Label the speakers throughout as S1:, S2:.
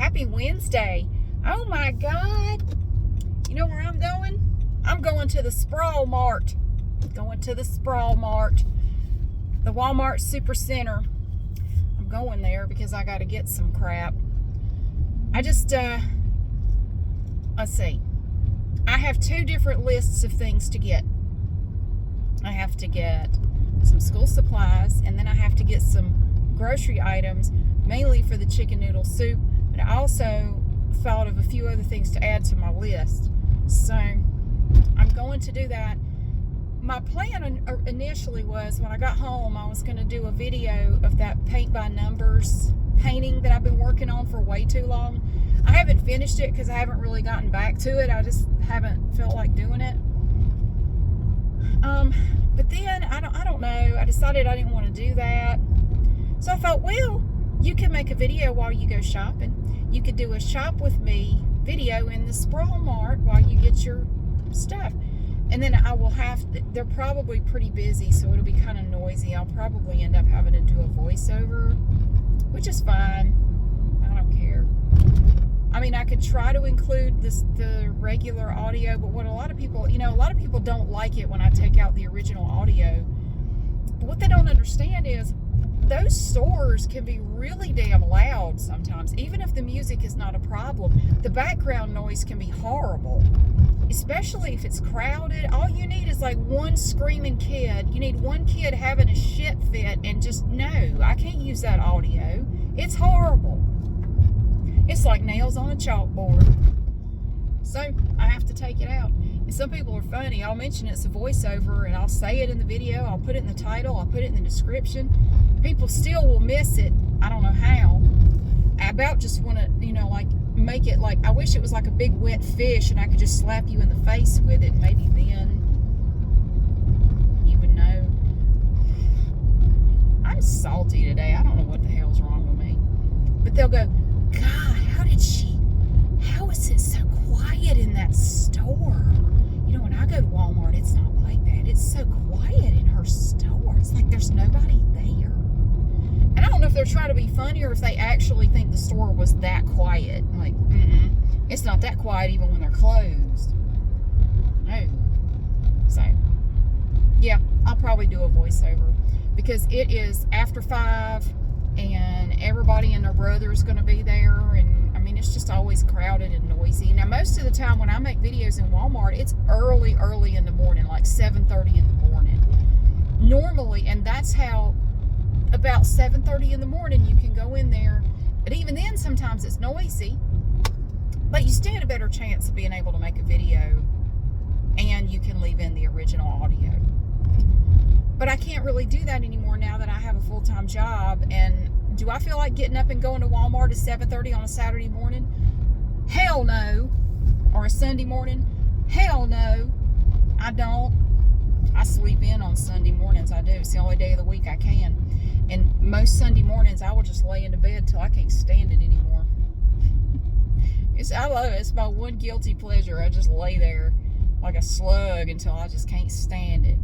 S1: Happy Wednesday. Oh my God. You know where I'm going? I'm going to the Sprawl-Mart. Going to the Sprawl-Mart. The Walmart Super Center. I'm going there because I got to get some crap. I just, let's see. I have two different lists of things to get. I have to get some school supplies, and then I have to get some grocery items, mainly for the chicken noodle soup. But I also thought of a few other things to add to my list. So I'm going to do that. My plan initially was when I got home, I was going to do a video of that paint by numbers painting that I've been working on for way too long. I haven't finished it because I haven't really gotten back to it. I just haven't felt like doing it. But then I don't know. I decided I didn't want to do that. So I thought, well, you can make a video while you go shopping. You could do a shop with me video in the Sprawl-Mart while you get your stuff. And then I will they're probably pretty busy, so it'll be kind of noisy. I'll probably end up having to do a voiceover, which is fine. I don't care. I mean, I could try to include the regular audio, but what a lot of people don't like it when I take out the original audio. But what they don't understand is those stores can be really damn loud sometimes. Even if the music is not a problem, the background noise can be horrible, especially if it's crowded. All you need is like one screaming kid. You need one kid having a shit fit and just, no, I can't use that audio. It's horrible. It's like nails on a chalkboard. So I have to take it out. And some people are funny. I'll mention it's a voiceover and I'll say it in the video. I'll put it in the title. I'll put it in the description. People still will miss it. I don't know how. I about just want to, like make it like, I wish it was like a big wet fish and I could just slap you in the face with it. Maybe then you would know. I'm salty today. I don't know what the hell's wrong with me. But they'll go, God, how is it so quiet in that store? When I go to Walmart, it's not like that. It's so quiet in her store. It's like there's nobody there. And I don't know if they're trying to be funny or if they actually think the store was that quiet. Like, it's not that quiet even when they're closed. No. So, yeah, I'll probably do a voiceover because it is after 5 and everybody and their brother is going to be there, and I mean, it's just always crowded and noisy. Now, most of the time when I make videos in Walmart, it's early in the morning, like 7:30 in the morning. Normally, and that's how about 7:30 in the morning you can go in there. But even then, sometimes it's noisy. But you stand a better chance of being able to make a video, and you can leave in the original audio. But I can't really do that anymore now that I have a full-time job. And do I feel like getting up and going to Walmart at 7:30 on a Saturday morning? Hell no. Or a Sunday morning? Hell no. I don't. I sleep in on Sunday mornings. I do. It's the only day of the week I can. And most Sunday mornings I will just lay into bed till I can't stand it anymore. I love it. It's my one guilty pleasure. I just lay there like a slug until I just can't stand it.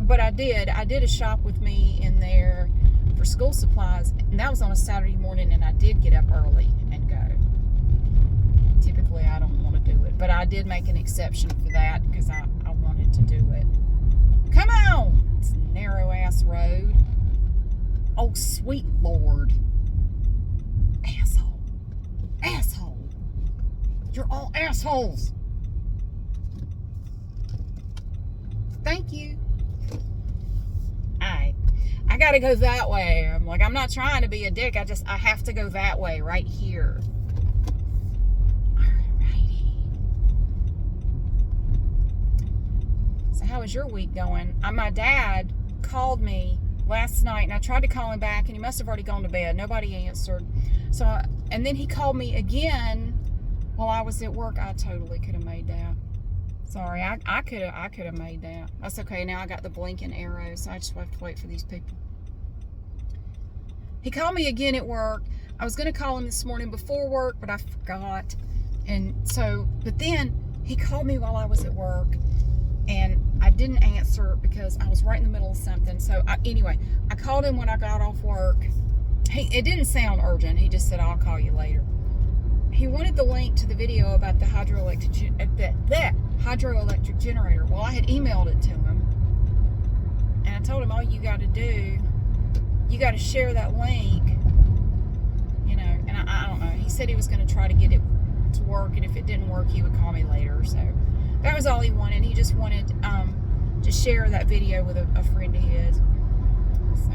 S1: But I did a shop with me in there for school supplies, and that was on a Saturday morning, and I did get up early and go. Typically, I don't want to do it, but I did make an exception for that because I wanted to do it. Come on! It's a narrow-ass road. Oh, sweet Lord. Asshole. Asshole. You're all assholes. Thank you. Alright. I gotta go that way. I'm not trying to be a dick. I have to go that way right here. Alrighty. So how is your week going? My dad called me last night and I tried to call him back and he must have already gone to bed. Nobody answered. And then he called me again while I was at work. I totally could have made that. Sorry, I could have made that. That's okay. Now I got the blinking arrow, so I just have to wait for these people. He called me again at work. I was going to call him this morning before work, but I forgot. But then he called me while I was at work, and I didn't answer because I was right in the middle of something. So anyway, I called him when I got off work, it didn't sound urgent. He just said, I'll call you later. He wanted the link to the video about the hydroelectric generator. Well, I had emailed it to him, and I told him, all you got to do, you got to share that link, you know, and I don't know. He said he was going to try to get it to work, and if it didn't work, he would call me later. So that was all he wanted. He just wanted to share that video with a friend of his. So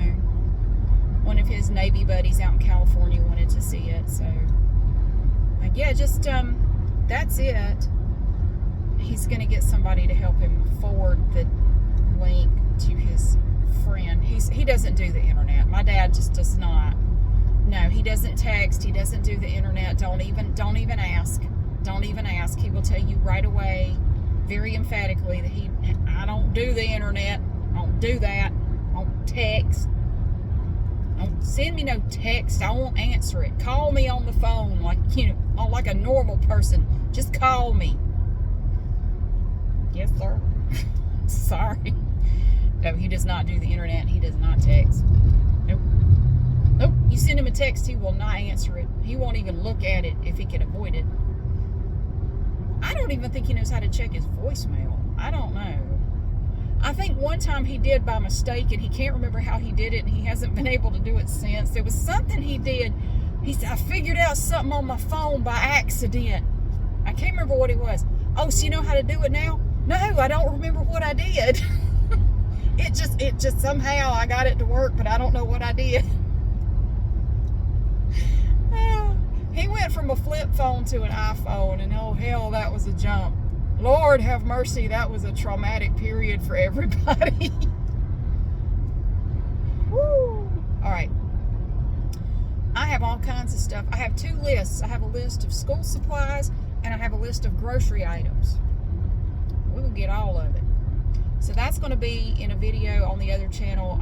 S1: one of his Navy buddies out in California wanted to see it. So yeah, just that's it. He's going to get somebody to help him forward the link to his friend. He doesn't do the internet. My dad just does not. No, he doesn't text. He doesn't do the internet. Don't even ask. Don't even ask. He will tell you right away, very emphatically, that I don't do the internet. I don't do that. I don't text. Don't send me no text. I won't answer it. Call me on the phone like, you know, like a normal person. Just call me. Yes, sir. Sorry. No, he does not do the internet. He does not text. Nope. Nope. You send him a text, he will not answer it. He won't even look at it if he can avoid it. I don't even think he knows how to check his voicemail. I don't know. I think one time he did by mistake, and he can't remember how he did it, and he hasn't been able to do it since. There was something he did. He said, I figured out something on my phone by accident. I can't remember what it was. Oh, so you know how to do it now? No, I don't remember what I did. It just somehow I got it to work, but I don't know what I did. He went from a flip phone to an iPhone, and oh hell, that was a jump. Lord have mercy, that was a traumatic period for everybody. Woo! All right. I have all kinds of stuff. I have 2 lists. I have a list of school supplies, and I have a list of grocery items. We will get all of it. So that's going to be in a video on the other channel.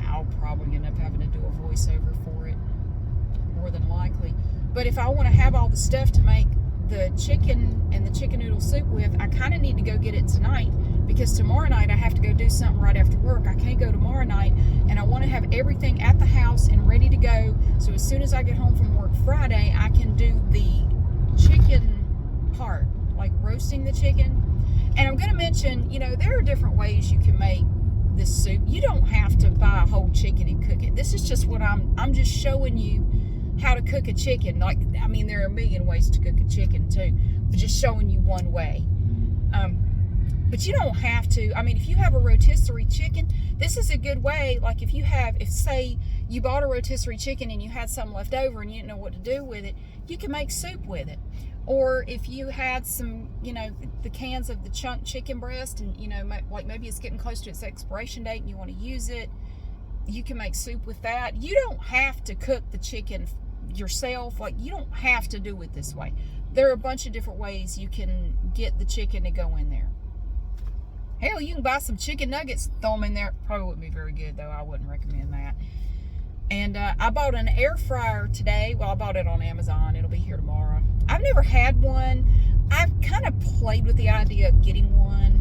S1: I'll probably end up having to do a voiceover for it, more than likely. But if I want to have all the stuff to make the chicken and the chicken noodle soup with, I kind of need to go get it tonight, because tomorrow night I have to go do something right after work. I can't go tomorrow night, and I want to have everything at the house and ready to go, so as soon as I get home from work Friday, I can do the chicken part, like roasting the chicken. And I'm going to mention, you know, there are different ways you can make this soup. You don't have to buy a whole chicken and cook it. This is just what I'm just showing you how to cook a chicken. Like, I mean, there are a million ways to cook a chicken too, but just showing you one way. But you don't have to. I mean, if you have a rotisserie chicken, this is a good way. Like if say you bought a rotisserie chicken and you had some left over and you didn't know what to do with it, you can make soup with it. Or if you had some, you know, the cans of the chunk chicken breast, and, you know, like maybe it's getting close to its expiration date and you want to use it, you can make soup with that. You don't have to cook the chicken yourself. Like, you don't have to do it this way. There are a bunch of different ways you can get the chicken to go in there. Hell, you can buy some chicken nuggets, throw them in there. Probably wouldn't be very good, though. I wouldn't recommend that. And I bought an air fryer today. Well, I bought it on Amazon. It'll be here tomorrow. I've never had one. I've kind of played with the idea of getting one,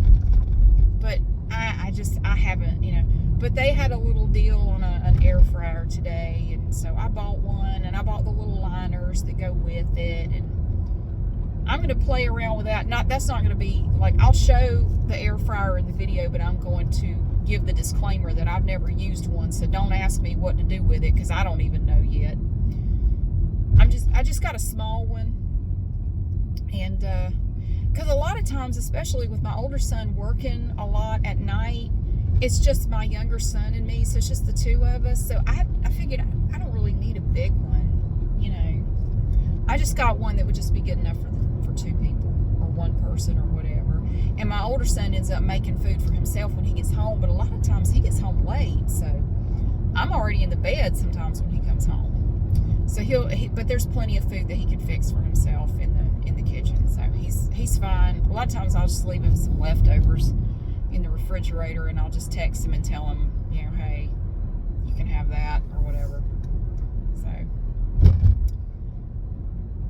S1: but I haven't, you know. But they had a little deal on an air fryer today, and so I bought one, and I bought the little liners that go with it, and I'm going to play around with that. That's not going to be, like, I'll show the air fryer in the video, but I'm going to give the disclaimer that I've never used one, so don't ask me what to do with it, because I don't even know yet. I just got a small one, and because a lot of times, especially with my older son working a lot at night, it's just my younger son and me, so it's just the 2 of us. So I figured I don't really need a big one, you know. I just got one that would just be good enough for 2 people or 1 person or whatever. And my older son ends up making food for himself when he gets home, but a lot of times he gets home late, so I'm already in the bed sometimes when he comes home. So but there's plenty of food that he can fix for himself in the kitchen, so he's fine. A lot of times I'll just leave him some leftovers in the refrigerator, and I'll just text him and tell him, you know, hey, you can have that or whatever. So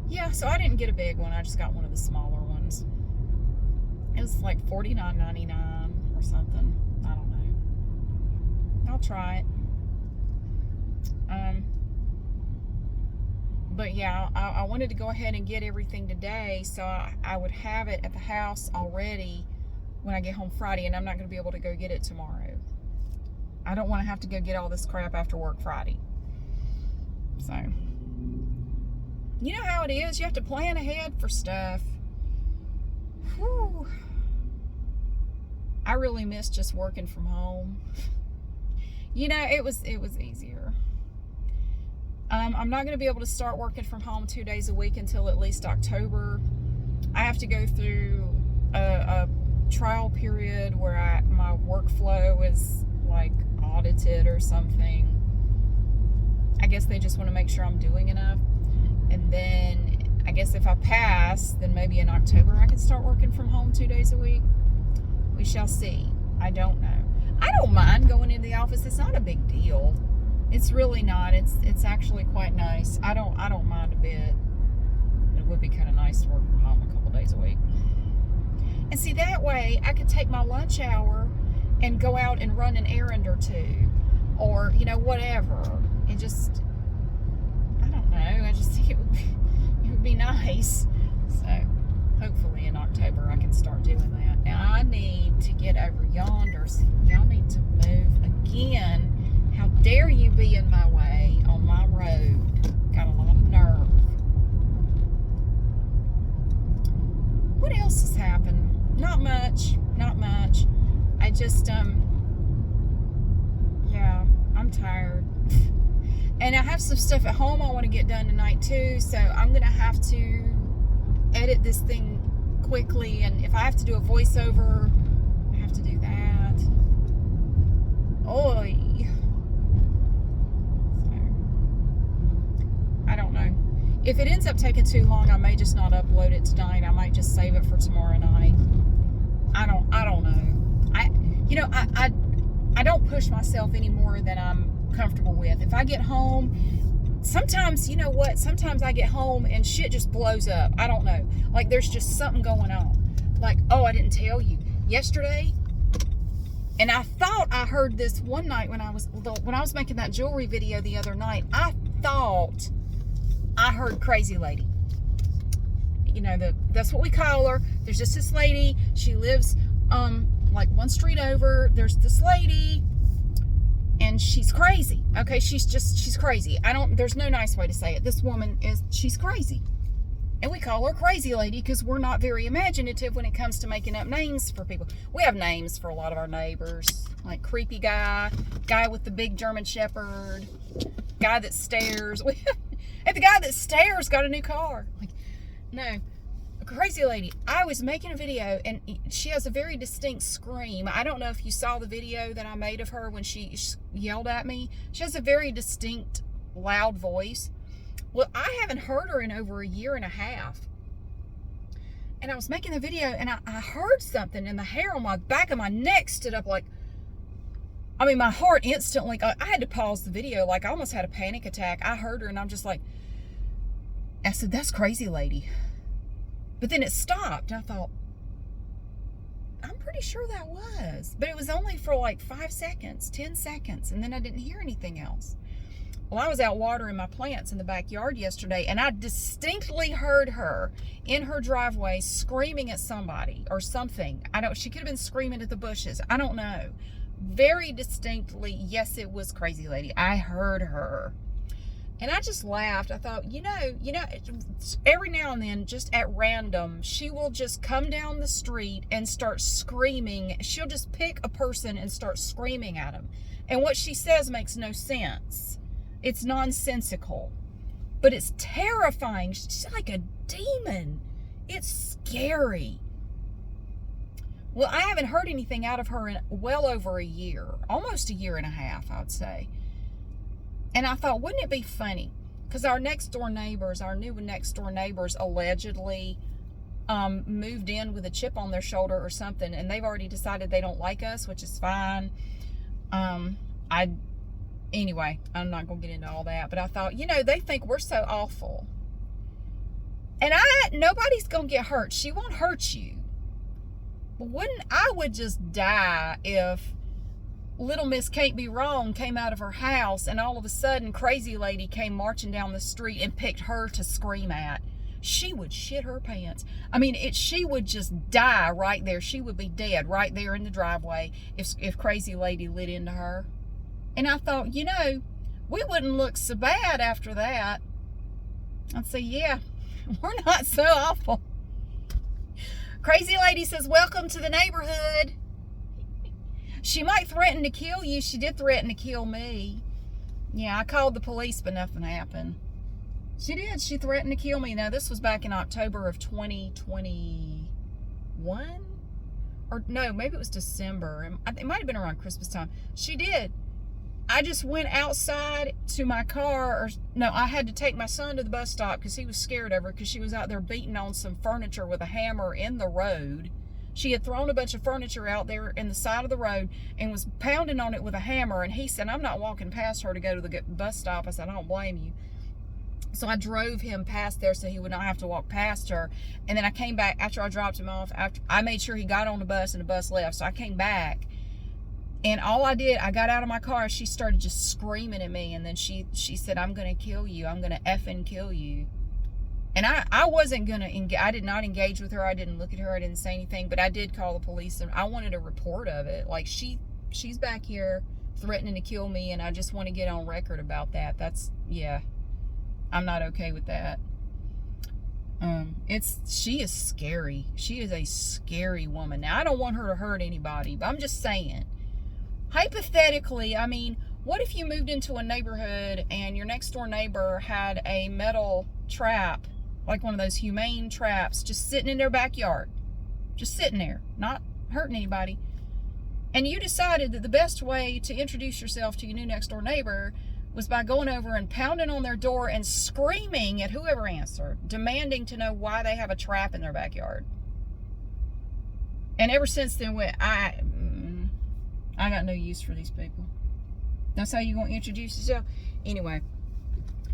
S1: yeah, so I didn't get a big one. I just got one of the smaller ones. It was like $49.99 or something. I don't know. I'll try it. But yeah, I wanted to go ahead and get everything today so I would have it at the house already when I get home Friday, and I'm not going to be able to go get it tomorrow. I don't want to have to go get all this crap after work Friday. So, you know how it is. You have to plan ahead for stuff. Whew. I really miss just working from home. You know, it was easier. I'm not going to be able to start working from home 2 days a week until at least October. I have to go through a trial period where my workflow is like audited or something. I guess they just want to make sure I'm doing enough. And then I guess if I pass, then maybe in October I can start working from home 2 days a week. We shall see. I don't know. I don't mind going into the office. It's not a big deal. It's really not. It's actually quite nice. I don't mind a bit. It would be kind of nice to work from home a couple days a week. And see, that way I could take my lunch hour and go out and run an errand or two, or you know, whatever. It just, I don't know. I just think it would be nice. So hopefully in October I can start doing that. Now I need to get over yonder. So y'all need to move again. How dare you be in my way on my road? Got a lot of nerve. What else has happened? Not much. I just, yeah, I'm tired. And I have some stuff at home I want to get done tonight too, so I'm going to have to edit this thing quickly, and if I have to do a voiceover, I have to do that. Oy. I don't know. If it ends up taking too long, I may just not upload it tonight. I might just save it for tomorrow night. I don't know. I don't push myself any more than I'm comfortable with. If I get home, sometimes, you know what? Sometimes I get home and shit just blows up. I don't know. Like there's just something going on. Like, oh, I didn't tell you. Yesterday, and I thought I heard this one night when I was making that jewelry video the other night. I thought I heard Crazy Lady. You know, that's what we call her. There's just this lady. She lives like one street over. There's this lady, and she's crazy. Okay, she's crazy. There's no nice way to say it. This woman she's crazy. And we call her Crazy Lady because we're not very imaginative when it comes to making up names for people. We have names for a lot of our neighbors, like creepy guy with the big German Shepherd, guy that stares. And the guy that stares got a new car. Like, no. Crazy Lady. I was making a video, and she has a very distinct scream. I don't know if you saw the video that I made of her when she yelled at me. She has a very distinct, loud voice. Well, I haven't heard her in over 1.5 years. And I was making the video, and I heard something, and the hair on my back of my neck stood up like, I mean, my heart instantly, I had to pause the video. Like, I almost had a panic attack. I heard her, and I'm just like, I said, that's Crazy Lady. But then it stopped, and I thought, I'm pretty sure that was. But it was only for like 5 seconds, 10 seconds, and then I didn't hear anything else. Well, I was out watering my plants in the backyard yesterday, and I distinctly heard her in her driveway screaming at somebody or something. She could have been screaming at the bushes. I don't know. Very distinctly, yes, it was Crazy Lady. I heard her. And I just laughed. I thought, you know, every now and then, just at random, she will just come down the street and start screaming. She'll just pick a person and start screaming at them. And what she says makes no sense. It's nonsensical. But it's terrifying. She's like a demon. It's scary. Well, I haven't heard anything out of her in well over 1 year. Almost 1.5 years, I would say. And I thought, wouldn't it be funny? Because our new next door neighbors allegedly moved in with a chip on their shoulder or something, and they've already decided they don't like us, which is fine. Anyway, I'm not going to get into all that, but I thought, they think we're so awful. And nobody's going to get hurt. She won't hurt you. But I would just die if, Little Miss Can't Be Wrong came out of her house, and all of a sudden, Crazy Lady came marching down the street and picked her to scream at. She would shit her pants. I mean, she would just die right there. She would be dead right there in the driveway if Crazy Lady lit into her. And I thought, you know, we wouldn't look so bad after that. I'd say, yeah, we're not so awful. Crazy Lady says, welcome to the neighborhood. She might threaten to kill you. She did threaten to kill me. Yeah, I called the police, but nothing happened. She did. She threatened to kill me. Now, this was back in October of 2021? Or no, maybe it was December. It might have been around Christmas time. She did. I just went outside to my car. I had to take my son to the bus stop because he was scared of her because she was out there beating on some furniture with a hammer in the road. She had thrown a bunch of furniture out there in the side of the road and was pounding on it with a hammer. And he said, I'm not walking past her to go to the bus stop. I said, I don't blame you. So I drove him past there so he would not have to walk past her. And then I came back after I dropped him off. After I made sure he got on the bus and the bus left. So I came back. And all I did, I got out of my car. She started just screaming at me. And then she said, I'm going to kill you. I'm going to effing kill you. And I wasn't going to, I did not engage with her. I didn't look at her. I didn't say anything. But I did call the police. And I wanted a report of it. Like, she's back here threatening to kill me. And I just want to get on record about that. That's, yeah. I'm not okay with that. She is scary. She is a scary woman. Now, I don't want her to hurt anybody. But I'm just saying. Hypothetically, I mean, what if you moved into a neighborhood and your next door neighbor had a metal trap, like one of those humane traps, just sitting in their backyard, just sitting there, not hurting anybody, and you decided that the best way to introduce yourself to your new next door neighbor was by going over and pounding on their door and screaming at whoever answered, demanding to know why they have a trap in their backyard. And ever since then, I got no use for these people. That's how you gonna introduce yourself? Anyway,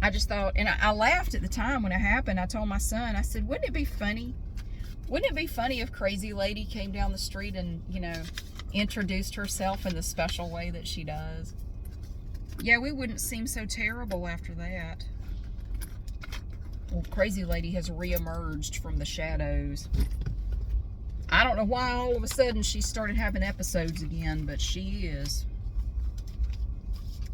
S1: I just thought, and I laughed at the time when it happened. I told my son, I said, wouldn't it be funny? Wouldn't it be funny if Crazy Lady came down the street and, you know, introduced herself in the special way that she does? Yeah, we wouldn't seem so terrible after that. Well, Crazy Lady has reemerged from the shadows. I don't know why all of a sudden she started having episodes again, but she is.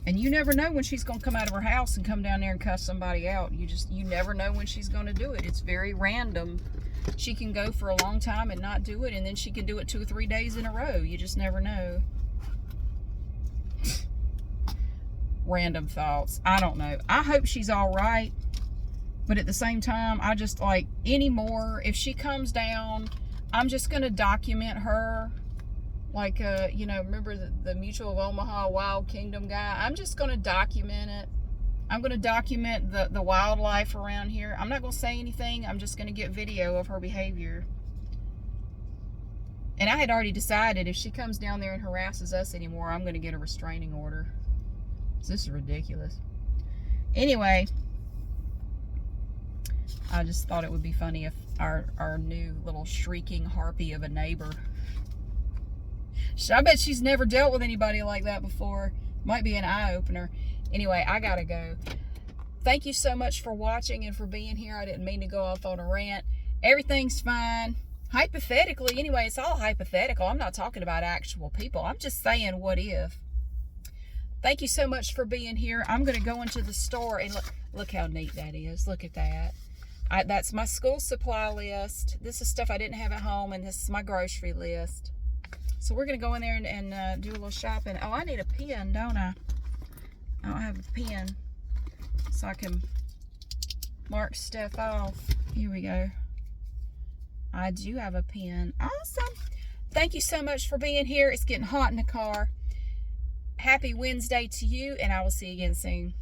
S1: And you never know when she's going to come out of her house and come down there and cuss somebody out. You never know when she's going to do it. It's very random. She can go for a long time and not do it, and then she can do it 2 or 3 days in a row. You just never know. Random thoughts. I don't know. I hope she's all right. But at the same time, I just like anymore, if she comes down, I'm just going to document her. Like, you know, remember the Mutual of Omaha Wild Kingdom guy? I'm just going to document it. I'm going to document the wildlife around here. I'm not going to say anything. I'm just going to get video of her behavior. And I had already decided if she comes down there and harasses us anymore, I'm going to get a restraining order. This is ridiculous. Anyway, I just thought it would be funny if our new little shrieking harpy of a neighbor. I bet she's never dealt with anybody like that before. Might be an eye-opener. Anyway, I gotta go. Thank you so much for watching and for being here. I didn't mean to go off on a rant. Everything's fine. Hypothetically, anyway, it's all hypothetical. I'm not talking about actual people. I'm just saying what if. Thank you so much for being here. I'm going to go into the store and look how neat that is. Look at that. That's my school supply list. This is stuff I didn't have at home, and this is my grocery list. So we're going to go in there and do a little shopping. Oh, I need a pen, don't I? I don't have a pen, so I can mark stuff off. Here we go. I do have a pen. Awesome. Thank you so much for being here. It's getting hot in the car. Happy Wednesday to you, and I will see you again soon.